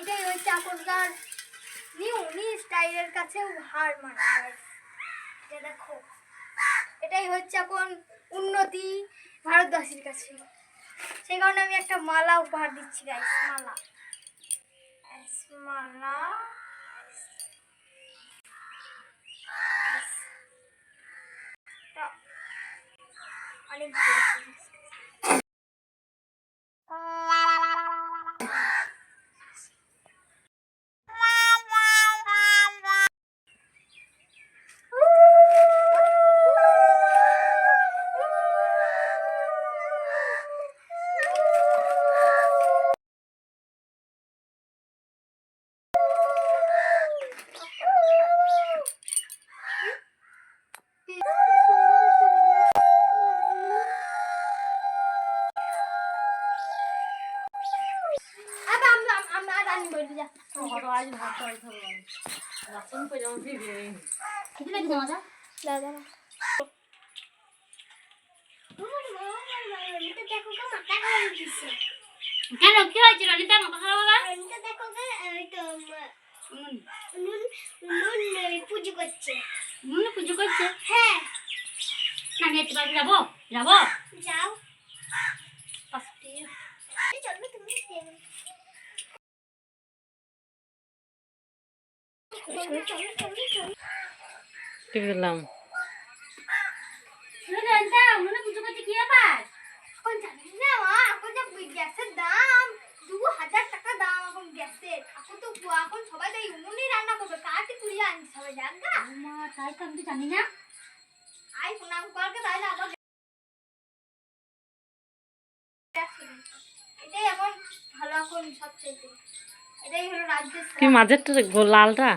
এটাই হচ্ছে এখনকার নিউ স্টাইলের কাছেও হার মানা। দেখো এটাই হচ্ছে এখন উন্নতি ভারতবাসীর কাছে। সেই কারণে আমি একটা মালা উপহার দিচ্ছি গাইস। মালা মালা অনেক কেন কি হয়েছিল অনিতা আমার কথা বলা? দেখো পুজো করছে। পুজো করছে? হ্যাঁ। না নিতে পারবি? যাবো যাবো যাও। টিপে দিলাম। পুজো করছে কি ব্যাপার? এখন জানিস না মা, এখন যা গ্যাসের দাম 2000 টাকা দাম এখন গ্যাসের। এখন তো এখন সবাই তো উনুনে রান্না করবে, কাঠি তুলে আনছে সবাই। জান না মা তাই তো আমি জানি না। আই প্রণাম করকে তাহলে আবার এটাই এখন ভালো এখন সবচেয়ে। এটাই হলো রাজ্যের কি মাঝেরটা লালটা?